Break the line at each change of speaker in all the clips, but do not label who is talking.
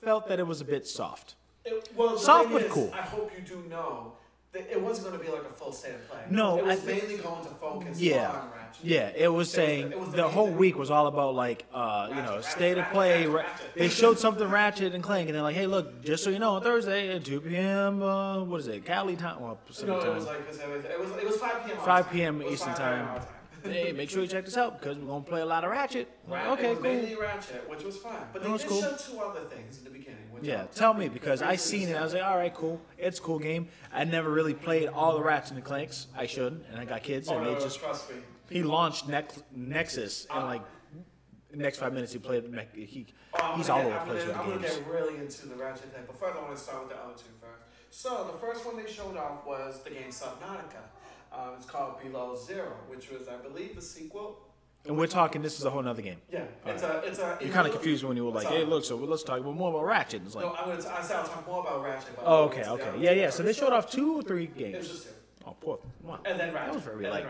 felt that it was a bit soft.
Well,
soft but cool.
I hope you do know that it wasn't going to be like a full state of play.
No,
it was mainly going to focus on Ratchet.
Yeah, it was saying the whole week was all about like state of play. They showed something Ratchet and Clank, and they're like, hey, look, just so you know, on Thursday at 2 p.m. What is it? Cali time? Well, Pacific time.
It was like it was 5 p.m.
5 p.m. Eastern time. Hey, make sure you check this out because we're gonna play a lot of Ratchet. Okay, cool.
Mainly Ratchet, which was fun, but they did show 2 other things in the beginning.
Yeah, tell me because I seen it. I was like, all right, cool. It's a cool game. I never really played all the Ratchet and Clanks. I should, and I got kids, and they just.
Trust me.
He launched Nexus, and like the next 5 minutes he played. He's all over the place with the games.
I'm gonna get really into the Ratchet thing, but first I want to start with the other 2 first. So the first one they showed off was the game Subnautica. It's called Below Zero, which was, I believe, the sequel.
And we're talking. This is a whole other game.
Yeah, it's a.
You're kind of confused when you were like, "Hey, look, so let's talk more about Ratchet." It's like,
no, I said I'll talk more about Ratchet.
Oh, okay. Yeah. So they showed off 2 or 3 games.
It was just 2.
Oh, poor. Wow.
And then Ratchet.
That was very light.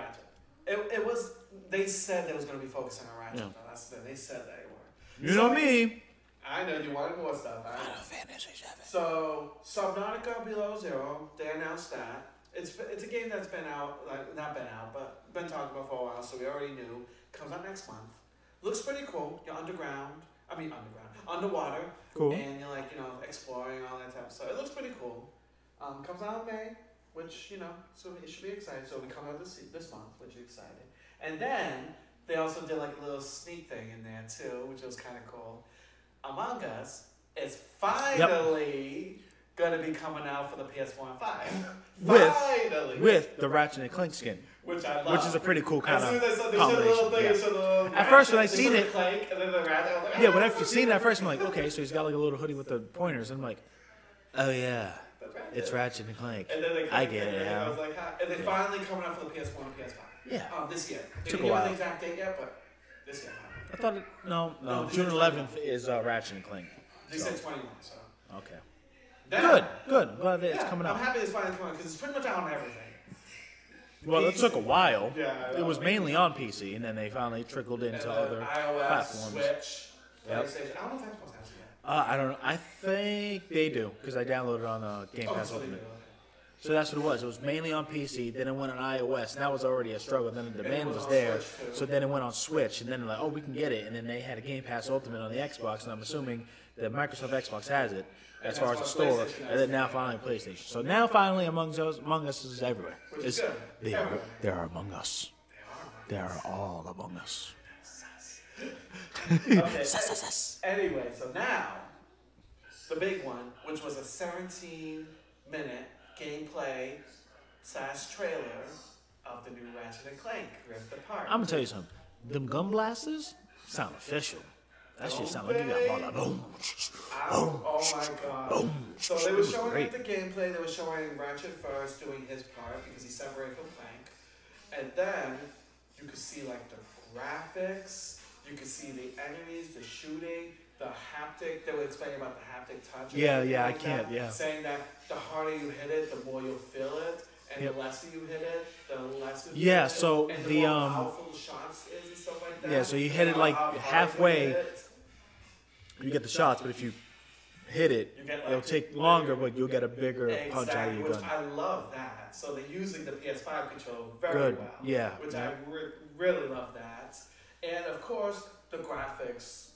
It was. They said they was going to be focusing on Ratchet. Yeah. That's they said they were.
You know me.
I know you wanted more stuff.
Final Fantasy VII.
So Subnautica Below Zero, they announced that. It's a game that's been out, like not been out, but been talked about for a while, so we already knew. Comes out next month. Looks pretty cool. You're underwater.
Cool.
And you're like, exploring all that type of stuff. It looks pretty cool. Comes out in May, which, so it should be exciting. So we come out this month, which is exciting. And then they also did like a little sneak thing in there too, which was kind of cool. Among Us is finally going to be coming out for the PS4 and 5.
With the Ratchet and Clank skin.
Which I love.
Which is a pretty cool kind of
combination.
At first, when I seen it,
Clank, and then the Ratchet, I was like,
when I've seen it at first, I'm like, okay, so he's got like a little hoodie with the pointers. And I'm like, oh yeah, it's Ratchet and Clank.
And then
I get it
now.
now.
I was like, and they finally coming out for the PS4 and PS5.
Yeah.
This year. They
Took
didn't
a while.
give an exact date yet, but this year.
I thought it, no, June 11th is Ratchet and Clank.
They said 21, so.
Okay. Good. I'm glad that it's coming out.
I'm happy it's finally coming out because it's pretty much out on everything.
Well, it took a while.
Yeah,
it was mainly on PC, and then they finally trickled into other
iOS,
platforms.
Switch,
Yep.
PlayStation. I don't know if Xbox has it yet.
I don't know. I think they do because I downloaded it on Game Pass Ultimate. So that's what it was. It was mainly on PC. Then it went on iOS, and that was already a struggle. Then the demand was there. So then it went on Switch, and then they're like, oh, we can get it. And then they had a Game Pass Ultimate on the Xbox, and I'm assuming that Microsoft Xbox has it as far as the store, and then now finally PlayStation. So now finally Among Us is everywhere. They are among us. They are all among us.
Okay. Anyway, so now the big one, which was a 17-minute gameplay / trailer of the new Ratchet and Clank Rift Apart.
I'm gonna tell you something. Them gun blasters sound official. That shit sound like you got ball like boom.
Oh my god. Boom. So they were showing the gameplay. They were showing Ratchet first doing his part because he's separated from Clank, and then you could see like the graphics. You could see the enemies, the shooting, the haptic. They were explaining about the haptic touch.
Yeah, I can't.
Saying that the harder you hit it, the more you'll feel it, and the less you hit it, the less you feel it.
So
and the more powerful the shots is and stuff like that.
Yeah, so you hit it like halfway. You get the shots, but if you hit it, it'll take longer, but you'll get a bigger punch out of your gun.
I love that. So they're using the PS5 controller very well.
Yeah.
Which I really love that. And of course, the graphics,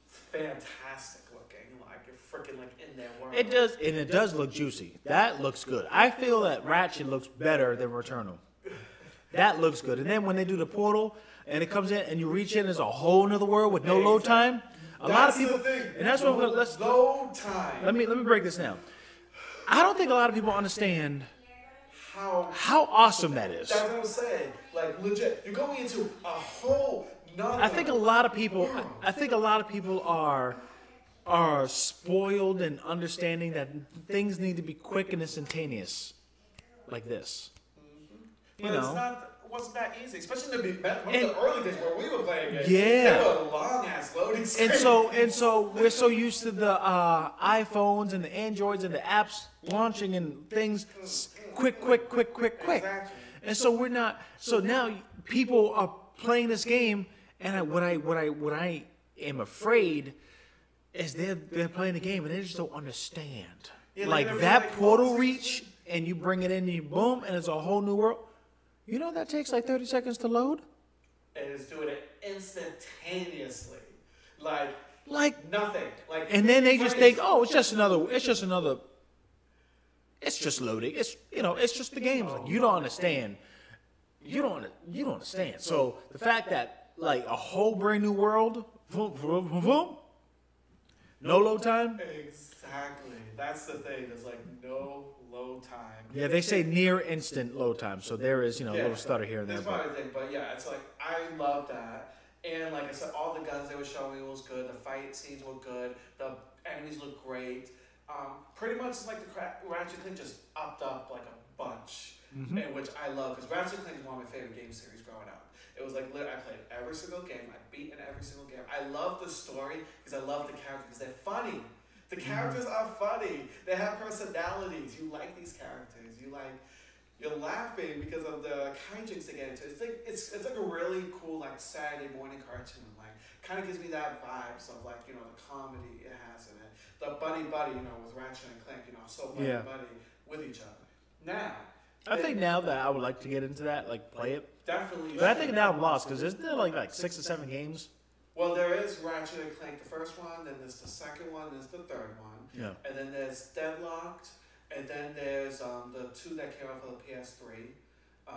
fantastic looking, like you're freaking like in their world.
It does, and it does look juicy. That looks good. I feel that Ratchet looks better than Returnal. That looks good. And then when they do the portal and it comes in and you reach in, there's a whole nother world with no load time. A lot of people, and that's what let's
load time.
Let me break this down. I don't think a lot of people understand how awesome that is.
That's what I'm saying. Like legit, you're going into a whole.
I think a lot of people are spoiled in understanding that things need to be quick and instantaneous, like this.
Mm-hmm. But it wasn't that easy, especially in the early days where we were playing games.
Yeah.
They were long ass loading screens.
And so we're so used to the iPhones and the Androids and the apps launching and things quick.
Exactly.
And so we're not. So now people are playing this game. And what I am afraid is they're playing the game and they just don't understand.
Yeah,
like
they're
that
like,
portal
oh,
reach, and you bring it in, and you boom, and it's a whole new world. You know that takes like 30 seconds to load.
And it's doing it instantaneously, like nothing. Like,
and then they just think, oh, it's just another. It's just loading. It's it's just the game. Like, you don't understand. You don't understand. So the fact that like a whole brand new world, boom, boom, boom, boom, no load time.
Exactly. That's the thing. There's like no load time.
Yeah, they say near instant load time. So there is a little stutter here and there.
That's probably the thing. But yeah, it's like I love that. And like I said, all the guns they were showing was good. The fight scenes were good. The enemies look great. Pretty much it's like the Ratchet Clank just upped up like a bunch, and which I love because Ratchet Clank is one of my favorite game series growing up. It was like I played every single game. I beat in every single game. I love the story because I love the characters because they're funny. The characters are funny. They have personalities. You like these characters. You're laughing because of the hijinks they get into. It's like a really cool like Saturday morning cartoon. Like kind of gives me that vibes of like the comedy it has in it. The buddy with Ratchet and Clank. So buddy with each other. Now.
I think now that I would like to get into that, like play it.
Definitely.
But I think now I'm lost because isn't there like 6 or 7 games?
Well, there is Ratchet and Clank, the first one, then there's the second one, there's the third one, and then there's Deadlocked, and then there's the 2 that came out for the PS3. I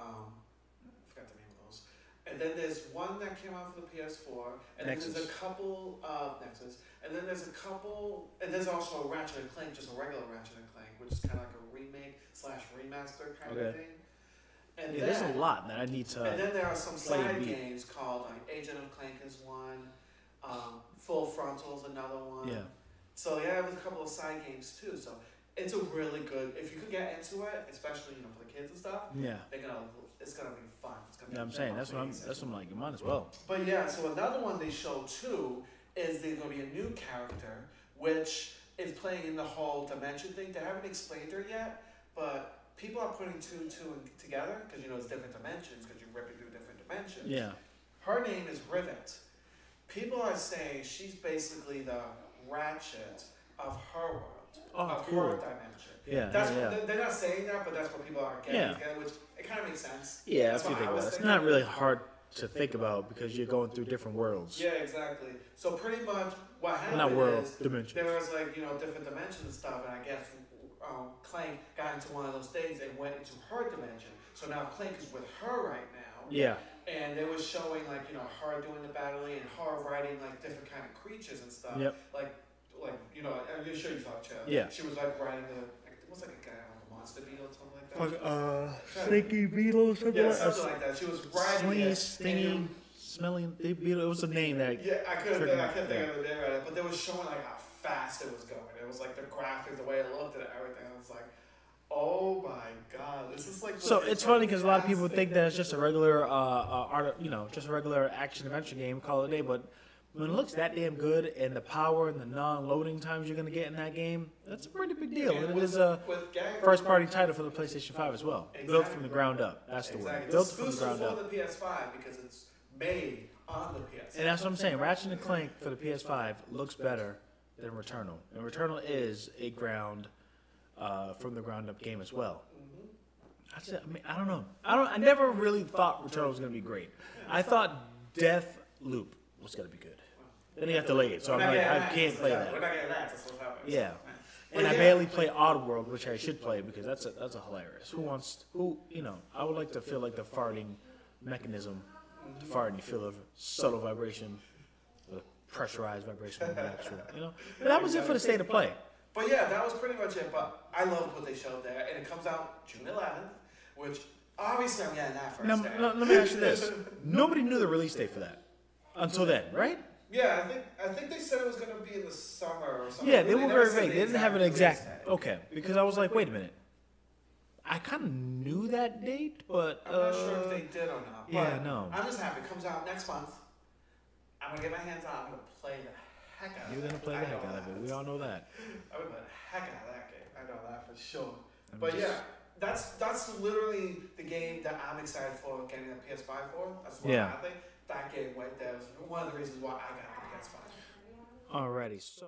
forgot the name of those. And then there's one that came out for the PS4, and
Nexus.
then there's a couple Nexus, and then there's a couple, and there's also a Ratchet and Clank, just a regular Ratchet and Clank, which is kind of like a remake/remaster kind of thing. And then,
there's a lot that I need to.
And then there are some side games called like Agent of Clank is one, Full Frontal is another one.
Yeah.
So yeah, there's a couple of side games too. So it's a really good. If you could get into it, especially for the kids and stuff.
Yeah.
It's gonna be fun. It's gonna
Yeah, I'm saying that's what I'm like. You might as well.
But yeah, so another one they showed too is there's gonna be a new character which is playing in the whole dimension thing. They haven't explained her yet, but people are putting two and two together because it's different dimensions because you're ripping through different dimensions.
Yeah.
Her name is Rivet. People are saying she's basically the Ratchet of her world, of her dimension.
Yeah.
They're not saying that, but that's what people are getting together, which it kind of makes sense.
Yeah, that's what I think about it. It's not really hard to think about because you're going through different worlds.
Yeah, exactly. So pretty much what happened
dimensions.
There was different dimensions and stuff, and I guess Clank got into one of those things and went into her dimension. So now Clank is with her right now.
Yeah.
And they were showing her doing the battling and her riding different kind of creatures and stuff.
Yep.
I'm sure you saw Chad.
Yeah.
She was riding it was like a guy like a monster beetle or something like that.
Stinky beetle or something.
Yeah, something like that. She was riding
stingy, smelling beetle. It was a name that.
Yeah, I can't think of the name right, but they were showing how fast it was going. It was like the graphics, the way it looked and everything. I was like, oh my god, this is like.
So it's funny because a lot of people think that it's just a regular just a regular action adventure game, call it a day. But when it looks that damn good and the power and the non-loading times you're gonna get in that game, that's a pretty big deal. And it is a first-party title for the PlayStation 5 as well, built from the ground up. That's the word. Built from the ground up.
For the PS5 because it's made on the PS5.
And that's what I'm saying. Ratchet and Clank for the PS5 looks better than Returnal, and Returnal is a from the ground up game as well. I don't know. I never really thought Returnal was gonna be great. I thought Deathloop was gonna be good. Then you have to delay it, so I'm like, I can't play that.
We're not getting that. That's what happens.
Yeah. And I barely play Oddworld, which I should play because that's a hilarious. I would like to feel like the farting mechanism, the fart, and you feel the subtle vibration, the pressurized vibration of the actual, But that was it for the state of play.
But yeah, that was pretty much it. But I loved what they showed there, and it comes out June 11th, which obviously I'm getting that first.
Now, let me ask you this: nobody knew the release date for that until then, right?
Yeah, I think they said it was going to be in the summer or something.
Yeah, they were very vague. They didn't have an exact. Okay, because I was like, wait a minute. I kind of knew that date, but
I'm not sure if they did or not.
Yeah, no.
I'm just happy. It comes out next month. I'm gonna get my hands on. I'm gonna play the heck out of it.
You're gonna play the heck out of it. We all know that.
I'm gonna play the heck out of that game. I know that for sure. But yeah, that's literally the game that I'm excited for getting a PS5 for. That's what I think. That game right there is one of the reasons why I got the PS5.
Alrighty, so.